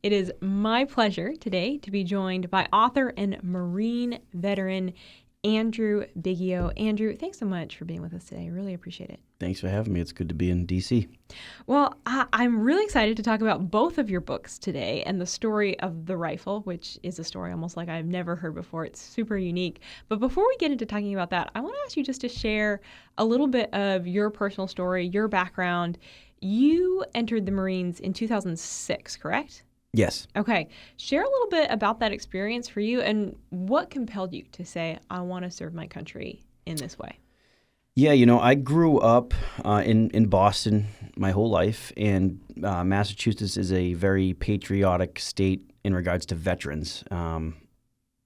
It is my pleasure today to be joined by author and Marine veteran Andrew Biggio. Andrew, thanks so much for being with us today. I really appreciate it. Thanks for having me. It's good to be in D.C. Well, I'm really excited to talk about both of your books today and the story of the rifle, which is a story almost like I've never heard before. It's super unique. But before we get into talking about that, I want to ask you just to share a little bit of your personal story, your background. You entered the Marines in 2006, correct? Yes. Okay. Share a little bit about that experience for you and what compelled you to say, I want to serve my country in this way. Yeah, I grew up in Boston my whole life, and Massachusetts is a very patriotic state in regards to veterans.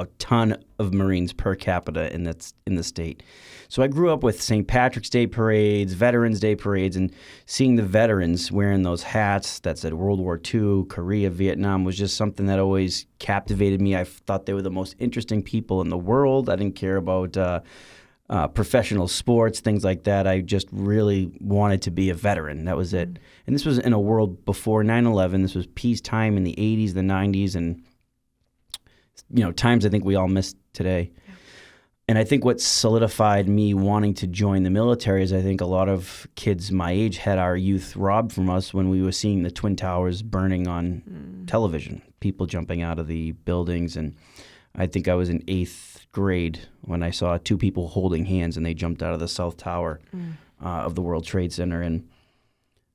A ton of Marines per capita in the state. So I grew up with St. Patrick's Day parades, Veterans Day parades, and seeing the veterans wearing those hats that said World War II, Korea, Vietnam was just something that always captivated me. I thought they were the most interesting people in the world. I didn't care about professional sports, things like that. I just really wanted to be a veteran. That was it. Mm-hmm. And this was in a world before 9/11. This was peacetime in the 80s, the 90s, and times I think we all miss today. Yeah. And I think what solidified me wanting to join the military is I think a lot of kids my age had our youth robbed from us when we were seeing the Twin Towers burning on television, people jumping out of the buildings. And I think I was in 8th grade when I saw 2 people holding hands and they jumped out of the South Tower of the World Trade Center. And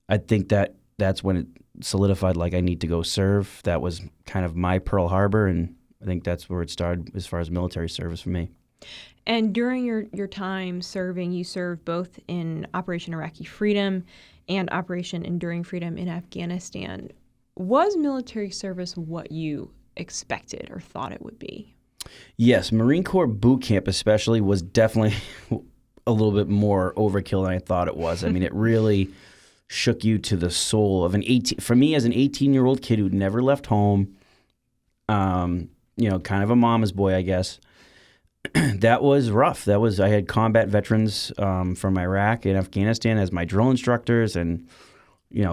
I think that's when it solidified, like, I need to go serve. That was kind of my Pearl Harbor, and I think that's where it started as far as military service for me. And during your time serving, you served both in Operation Iraqi Freedom and Operation Enduring Freedom in Afghanistan. Was military service what you expected or thought it would be? Yes, Marine Corps boot camp especially was definitely a little bit more overkill than I thought it was. I mean, it really shook you to the soul of for me as an 18-year-old kid who'd never left home, kind of a mama's boy, I guess. That was rough. I had combat veterans from Iraq and Afghanistan as my drill instructors, and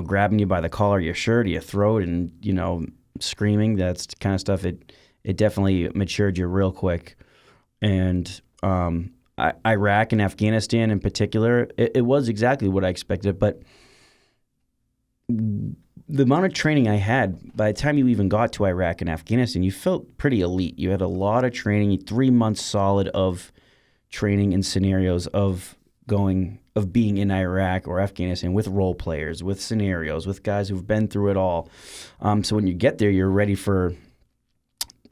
grabbing you by the collar of your shirt or your throat and screaming. That's the kind of stuff. It definitely matured you real quick. And Iraq and Afghanistan in particular, it was exactly what I expected. But the amount of training I had, by the time you even got to Iraq and Afghanistan, you felt pretty elite. You had a lot of training, 3 months solid of training in scenarios of being in Iraq or Afghanistan with role players, with scenarios, with guys who've been through it all. So when you get there, you're ready for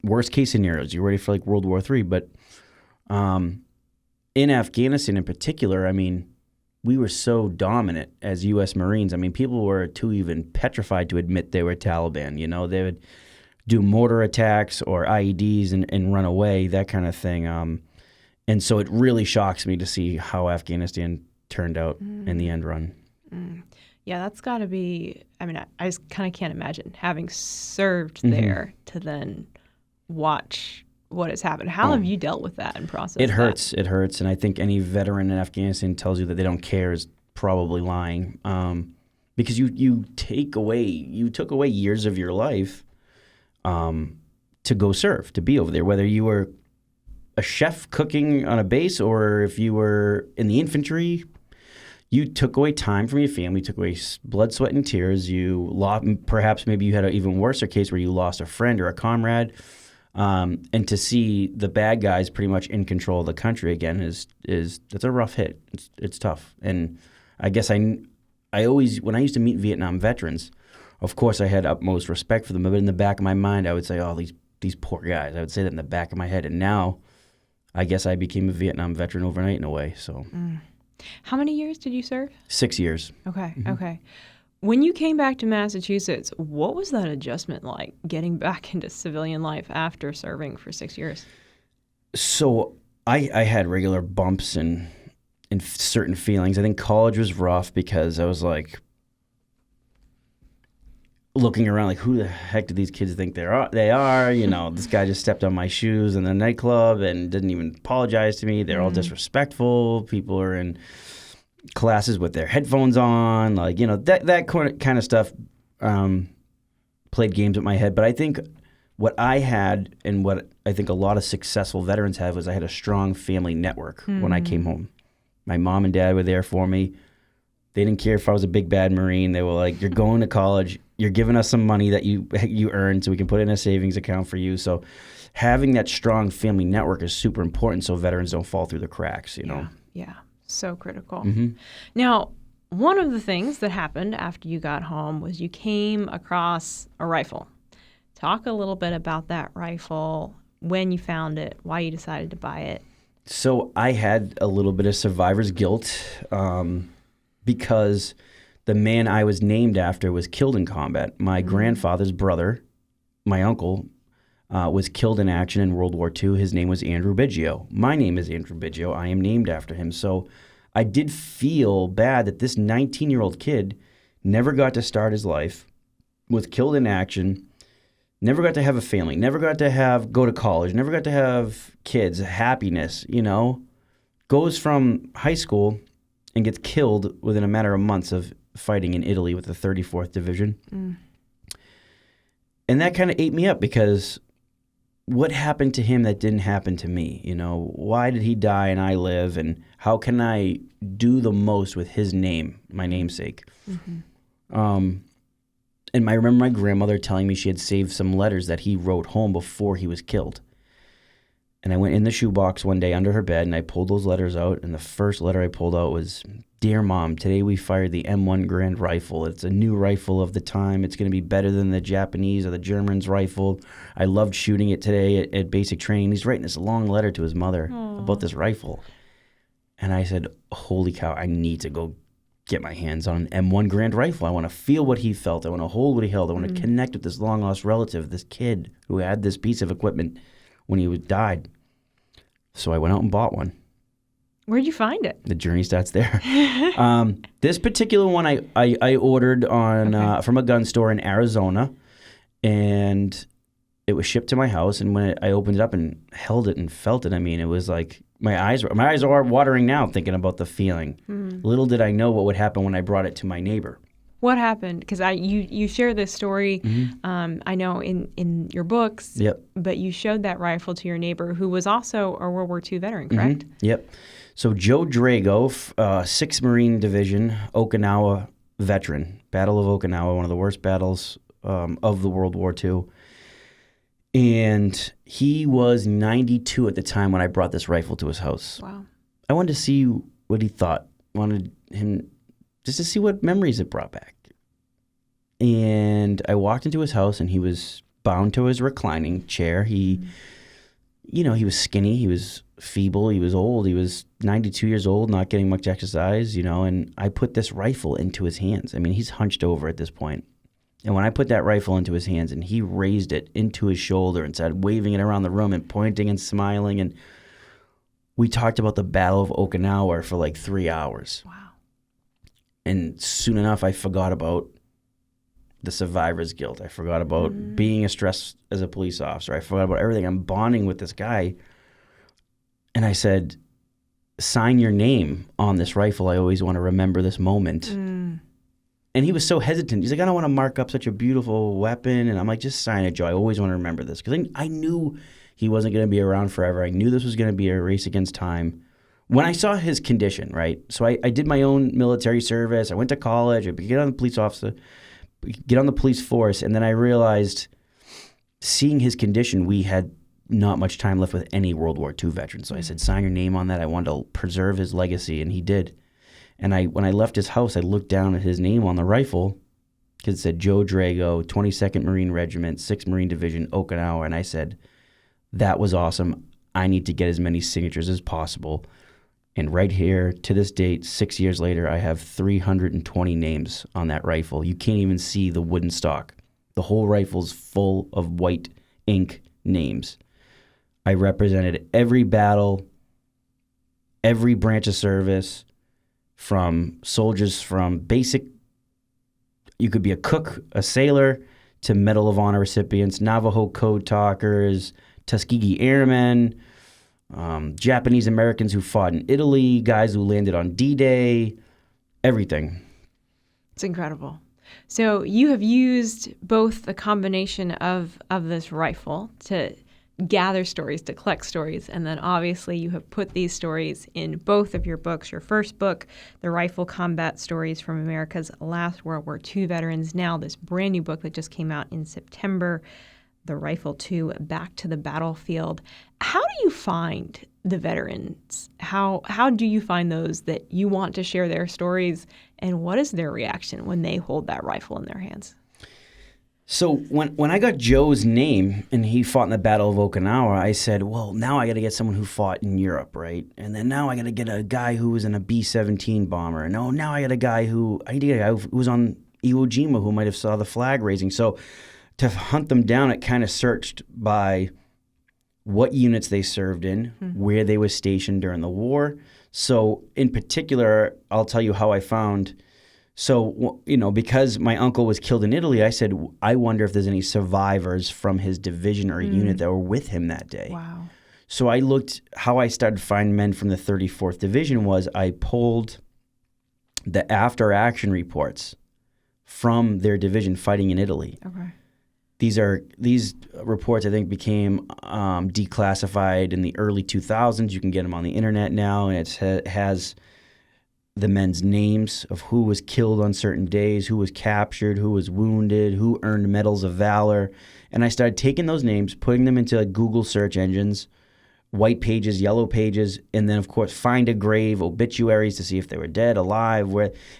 worst case scenarios. You're ready for like World War III. But in Afghanistan in particular, I mean, we were so dominant as U.S. Marines. I mean, people were too even petrified to admit they were Taliban. They would do mortar attacks or IEDs and run away, that kind of thing. And so it really shocks me to see how Afghanistan turned out in the end run. Yeah, that's got to be, I mean, I just kind of can't imagine having served there to then watch what has happened. How have you dealt with that and processed it? It hurts. And I think any veteran in Afghanistan tells you that they don't care is probably lying. Because you took away years of your life to go serve, to be over there, whether you were a chef cooking on a base or if you were in the infantry. You took away time from your family, took away blood, sweat, and tears. You lost, perhaps maybe you had an even worse case where you lost a friend or a comrade. And to see the bad guys pretty much in control of the country again that's a rough hit. It's tough. And I guess I always, when I used to meet Vietnam veterans, of course I had utmost respect for them, but in the back of my mind I would say, oh, these poor guys. I would say that in the back of my head. And now I guess I became a Vietnam veteran overnight in a way. So. How many years did you serve? 6 years. Okay. Okay. When you came back to Massachusetts, what was that adjustment like, getting back into civilian life after serving for 6 years? So I had regular bumps and certain feelings. I think college was rough because I was like looking around like, who the heck do these kids think they are? This guy just stepped on my shoes in the nightclub and didn't even apologize to me. They're all disrespectful. People are in classes with their headphones on, that kind of stuff played games with my head. But I think what I had and what I think a lot of successful veterans have was I had a strong family network when I came home. My mom and dad were there for me. They didn't care if I was a big bad Marine. They were like, you're going to college. You're giving us some money that you earned so we can put it in a savings account for you. So having that strong family network is super important so veterans don't fall through the cracks, you know? Yeah. So critical. Mm-hmm. Now, one of the things that happened after you got home was you came across a rifle. Talk a little bit about that rifle, when you found it, why you decided to buy it. So I had a little bit of survivor's guilt because the man I was named after was killed in combat. My grandfather's brother, my uncle, was killed in action in World War II. His name was Andrew Biggio. My name is Andrew Biggio. I am named after him. So I did feel bad that this 19-year-old kid never got to start his life, was killed in action, never got to have a family, never got to go to college, never got to have kids, happiness, you know, goes from high school and gets killed within a matter of months of fighting in Italy with the 34th Division. And that kind of ate me up because what happened to him that didn't happen to me? You know, why did he die and I live? And how can I do the most with his name, my namesake? And I remember my grandmother telling me she had saved some letters that he wrote home before he was killed. And I went in the shoebox one day under her bed and I pulled those letters out. And the first letter I pulled out was, "Dear Mom, today we fired the M1 Garand rifle. It's a new rifle of the time. It's going to be better than the Japanese or the Germans' rifle. I loved shooting it today at basic training." He's writing this long letter to his mother about this rifle. And I said, holy cow, I need to go get my hands on an M1 Garand rifle. I want to feel what he felt. I want to hold what he held. I want to connect with this long-lost relative, this kid who had this piece of equipment when he died. So I went out and bought one. Where'd you find it? The journey starts there. This particular one I ordered on from a gun store in Arizona, and it was shipped to my house. And when I opened it up and held it and felt it, I mean, it was like my eyes are watering now thinking about the feeling. Little did I know what would happen when I brought it to my neighbor. What happened? Because you share this story, I know in your books. Yep. But you showed that rifle to your neighbor, who was also a World War II veteran, correct? Yep. So Joe Drago, 6th Marine Division, Okinawa veteran, Battle of Okinawa, one of the worst battles of the World War II. And he was 92 at the time when I brought this rifle to his house. Wow. I wanted to see what he thought. Wanted him just to see what memories it brought back. And I walked into his house and he was bound to his reclining chair. He was skinny. He was feeble. He was old. He was 92 years old, not getting much exercise, and I put this rifle into his hands. I mean, he's hunched over at this point. And when I put that rifle into his hands and he raised it into his shoulder and started waving it around the room and pointing and smiling, and we talked about the Battle of Okinawa for like 3 hours. Wow. And soon enough, I forgot about the survivor's guilt. I forgot about being stressed as a police officer. I forgot about everything. I'm bonding with this guy. And I said, sign your name on this rifle. I always want to remember this moment. And he was so hesitant. He's like, I don't want to mark up such a beautiful weapon. And I'm like, just sign it, Joe. I always want to remember this. Because I knew he wasn't going to be around forever. I knew this was going to be a race against time. When I saw his condition, right? So I did my own military service. I went to college. I get on the police force. And then I realized, seeing his condition, we had not much time left with any World War II veteran. So I said, sign your name on that. I wanted to preserve his legacy. And he did. And when I left his house, I looked down at his name on the rifle because it said Joe Drago, 22nd Marine Regiment, 6th Marine Division, Okinawa. And I said, that was awesome. I need to get as many signatures as possible. And right here, to this date, 6 years later, I have 320 names on that rifle. You can't even see the wooden stock. The whole rifle's full of white ink names. I represented every battle, every branch of service, from soldiers from basic, you could be a cook, a sailor, to Medal of Honor recipients, Navajo code talkers, Tuskegee Airmen, Japanese Americans who fought in Italy, guys who landed on D-Day, everything. It's incredible. So you have used both a combination of this rifle to gather stories, to collect stories, and then obviously you have put these stories in both of your books. Your first book, The Rifle Combat Stories from America's Last World War II Veterans. Now this brand new book that just came out in September, The Rifle 2, Back to the Battlefield. How do you find the veterans? How do you find those that you want to share their stories, and what is their reaction when they hold that rifle in their hands? So when I got Joe's name and he fought in the Battle of Okinawa, I said, well, now I got to get someone who fought in Europe, right? And then now I got to get a guy who was in a B-17 bomber. And now I got a guy who was on Iwo Jima who might have saw the flag raising. So to hunt them down, it kind of searched by what units they served in, where they were stationed during the war. So in particular, I'll tell you how I found. So, because my uncle was killed in Italy, I said, I wonder if there's any survivors from his division or unit that were with him that day. Wow. So I looked, how I started to find men from the 34th Division was I pulled the after action reports from their division fighting in Italy. Okay. These reports, I think, became declassified in the early 2000s. You can get them on the internet now, and it has the men's names of who was killed on certain days, who was captured, who was wounded, who earned medals of valor. And I started taking those names, putting them into Google search engines, white pages, yellow pages, and then, of course, find a grave, obituaries to see if they were dead, alive.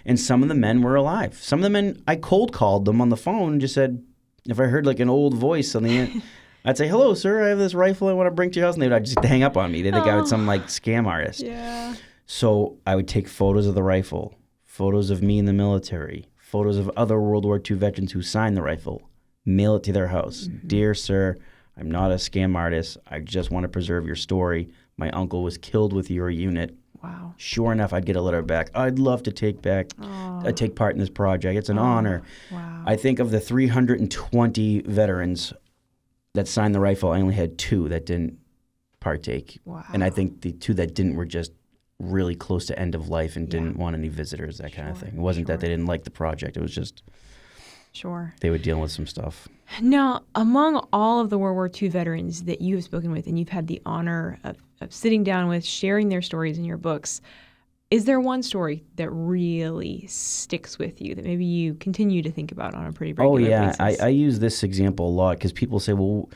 And some of the men were alive. Some of the men, I cold called them on the phone and just said, if I heard like an old voice on the end, I'd say, hello, sir, I have this rifle I want to bring to your house. And they would just hang up on me. They think I was some like scam artist. Yeah. So I would take photos of the rifle, photos of me in the military, photos of other World War II veterans who signed the rifle, mail it to their house. Dear sir, I'm not a scam artist. I just want to preserve your story. My uncle was killed with your unit. Wow. Sure enough, I'd get a letter back. I'd love to take part in this project. It's an honor. Wow. I think of the 320 veterans that signed the rifle, I only had 2 that didn't partake. Wow. And I think the 2 that didn't were just really close to end of life and didn't want any visitors, that kind of thing. It wasn't that they didn't like the project. It was just they were dealing with some stuff. Now, among all of the World War II veterans that you have spoken with and you've had the honor of sitting down with, sharing their stories in your books, is there one story that really sticks with you that maybe you continue to think about on a pretty regular basis? I use this example a lot because people say, well,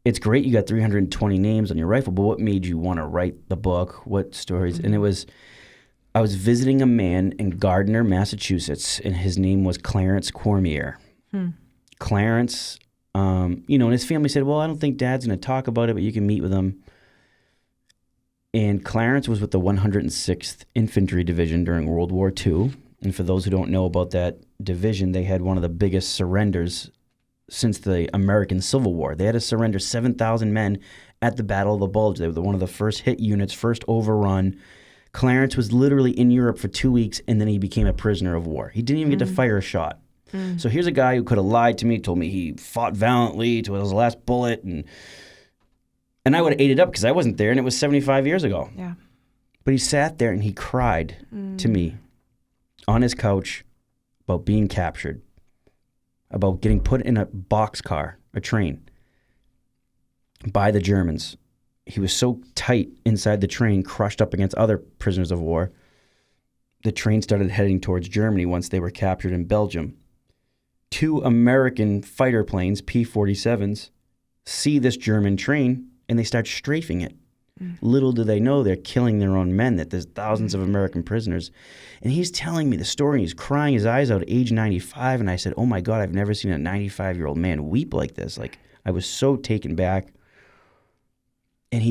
it's great you got 320 names on your rifle, but what made you want to write the book? What stories? And I was visiting a man in Gardner, Massachusetts, and his name was Clarence Cormier. Clarence, and his family said, well, I don't think Dad's going to talk about it, but you can meet with him. And Clarence was with the 106th Infantry Division during World War II. And for those who don't know about that division, they had one of the biggest surrenders since the American Civil War. They had to surrender 7,000 men at the Battle of the Bulge. They were one of the first hit units, first overrun. Clarence was literally in Europe for 2 weeks, and then he became a prisoner of war. He didn't even get to fire a shot. So here's a guy who could have lied to me, told me he fought valiantly to his last bullet, and I would have ate it up because I wasn't there, and it was 75 years ago. Yeah. But he sat there and he cried to me on his couch about being captured, about getting put in a boxcar, a train, by the Germans. He was so tight inside the train, crushed up against other prisoners of war. The train started heading towards Germany once they were captured in Belgium. 2 American fighter planes, P-47s, see this German train, and they start strafing it. Little do they know they're killing their own men, that there's thousands of American prisoners. And he's telling me the story. He's crying his eyes out at age 95. And I said, oh, my God, I've never seen a 95-year-old man weep like this. Like, I was so taken back. And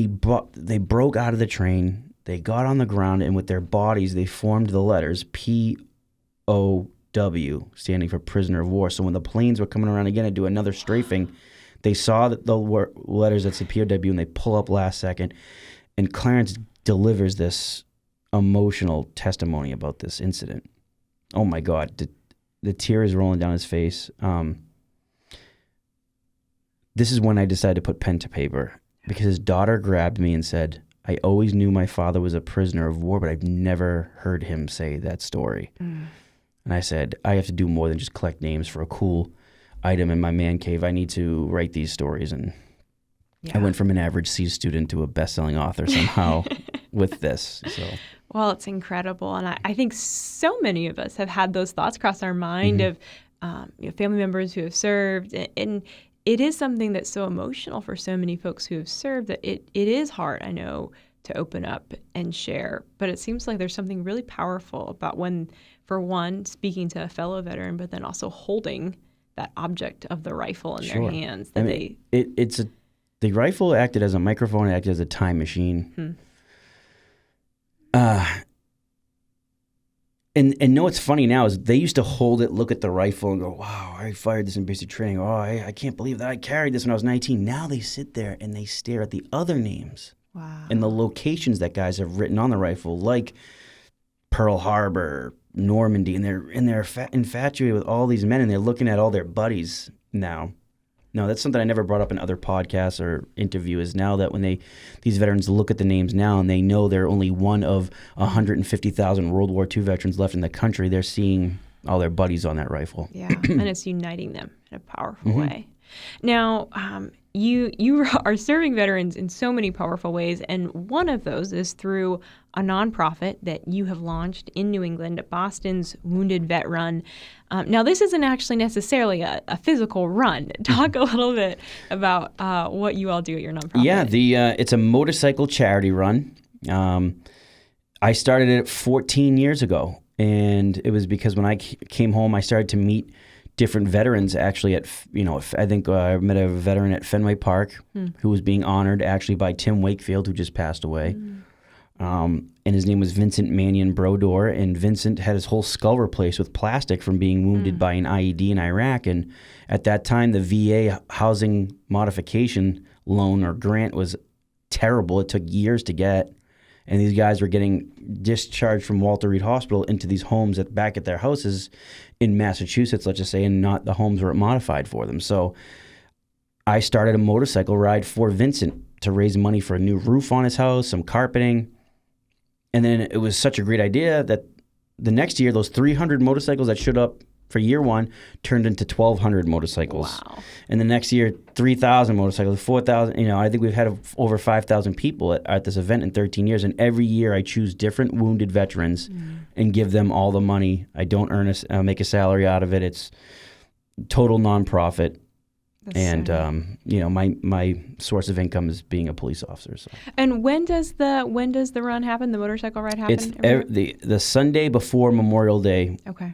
they broke out of the train. They got on the ground, and with their bodies, they formed the letters P-O-W, standing for prisoner of war. So when the planes were coming around again to do another strafing, they saw that the letters that said POW, and they pull up last second. And Clarence delivers this emotional testimony about this incident. Oh, my God. The tears rolling down his face. This is when I decided to put pen to paper, because his daughter grabbed me and said, I always knew my father was a prisoner of war, but I've never heard him say that story. And I said, I have to do more than just collect names for a cool item in my man cave. I need to write these stories. And I went from an average C student to a best-selling author somehow with this. So, well, it's incredible. And I think so many of us have had those thoughts cross our mind of family members who have served. And it is something that's so emotional for so many folks who have served that it is hard, I know, to open up and share. But it seems like there's something really powerful about when, for one, speaking to a fellow veteran, but then also holding that object of the rifle in their hands. That the rifle acted as a microphone, acted as a time machine. And know what's funny now is they used to hold it, look at the rifle, and go, wow, I fired this in basic training. Oh, I can't believe that I carried this when I was 19. Now they sit there and they stare at the other names. Wow. And the locations that guys have written on the rifle, like Pearl Harbor, Normandy, and they're infatuated with all these men, and they're looking at all their buddies now. No, that's something I never brought up in other podcasts or interviews. Now that when these veterans look at the names now and they know they're only one of 150,000 World War II veterans left in the country, they're seeing all their buddies on that rifle. Yeah, and it's uniting them in a powerful way. Now, you are serving veterans in so many powerful ways, and one of those is through a nonprofit that you have launched in New England, Boston's Wounded Vet Run. Now, this isn't actually necessarily a physical run. Talk a little bit about what you all do at your nonprofit. Yeah, it's a motorcycle charity run. I started it 14 years ago, and it was because when I came home, I started to meet different veterans actually I think I met a veteran at Fenway Park who was being honored actually by Tim Wakefield, who just passed away. And his name was Vincent Mannion Brodeur, and Vincent had his whole skull replaced with plastic from being wounded by an IED in Iraq. And at that time, the VA housing modification loan or grant was terrible. It took years to get. And these guys were getting discharged from Walter Reed Hospital into these homes back at their houses in Massachusetts, let's just say, and not the homes weren't modified for them. So I started a motorcycle ride for Vincent to raise money for a new roof on his house, some carpeting. And then it was such a great idea that the next year, those 300 motorcycles that showed up for year one turned into 1,200 motorcycles. Wow. And the next year, 3,000 motorcycles, 4,000. I think we've had over 5,000 people at this event in 13 years. And every year I choose different wounded veterans and give them all the money. I don't make a salary out of it. It's total nonprofit. My source of income is being a police officer. So. And when does the run happen? The motorcycle ride happen? It's the Sunday before Memorial Day. Okay.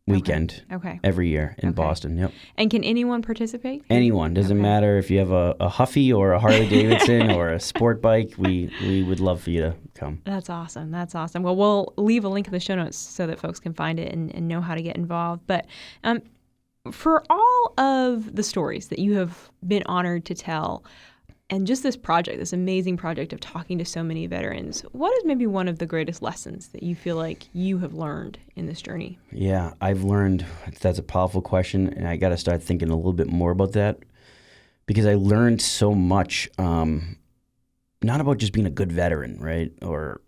Weekend. Okay. Every year in Boston. Yep. And can anyone participate? Anyone. Doesn't matter if you have a Huffy or a Harley Davidson or a sport bike. We would love for you to come. That's awesome. Well, we'll leave a link in the show notes so that folks can find it and know how to get involved. But for all of the stories that you have been honored to tell, and just this amazing project of talking to so many veterans, what is maybe one of the greatest lessons that you feel like you have learned in this journey? Yeah, I've learned, that's a powerful question, and I got to start thinking a little bit more about that, because I learned so much, not about just being a good veteran, right, or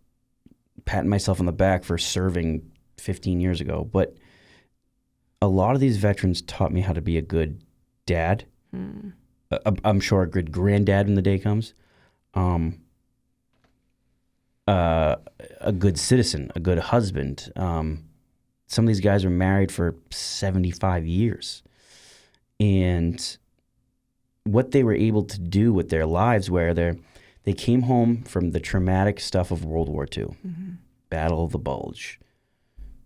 patting myself on the back for serving 15 years ago, but a lot of these veterans taught me how to be a good dad. I'm sure a good granddad when the day comes, a good citizen, a good husband. Some of these guys are married for 75 years. And what they were able to do with their lives, where they came home from the traumatic stuff of World War II, Battle of the Bulge,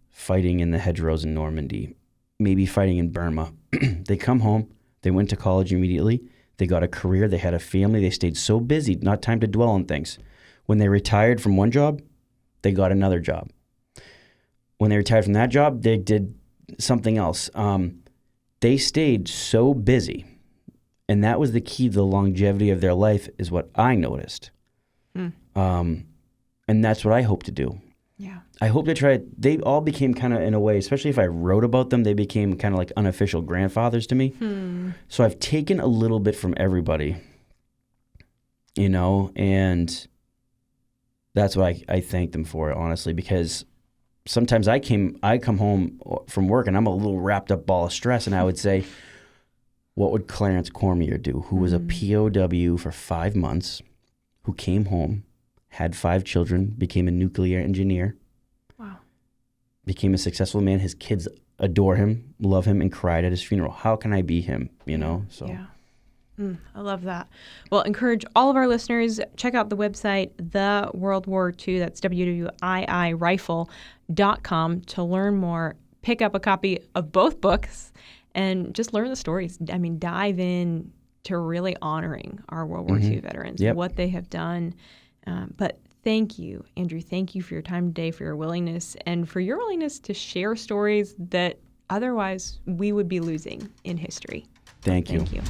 fighting in the hedgerows in Normandy, maybe fighting in Burma. They come home, they went to college immediately, they got a career, they had a family, they stayed so busy, not time to dwell on things. When they retired from one job, they got another job. When they retired from that job, they did something else. They stayed so busy, and that was the key to the longevity of their life, is what I noticed. And that's what I hope to do. Yeah. I hope to they all became kind of, in a way, especially if I wrote about them, they became kind of like unofficial grandfathers to me. So I've taken a little bit from everybody, and that's what I thank them for, honestly, because sometimes I come home from work and I'm a little wrapped up ball of stress, and I would say, what would Clarence Cormier do, who was a POW for 5 months, who came home, had 5 children, became a nuclear engineer, became a successful man. His kids adore him, love him, and cried at his funeral. How can I be him, So. Yeah. I love that. Well, encourage all of our listeners, check out the website, The World War II, that's WWII-rifle.com, to learn more. Pick up a copy of both books and just learn the stories. I mean, dive in to really honoring our World War II veterans, what they have done. But thank you, Andrew. Thank you for your time today, for your willingness, and for your willingness to share stories that otherwise we would be losing in history. Thank you. Thank you.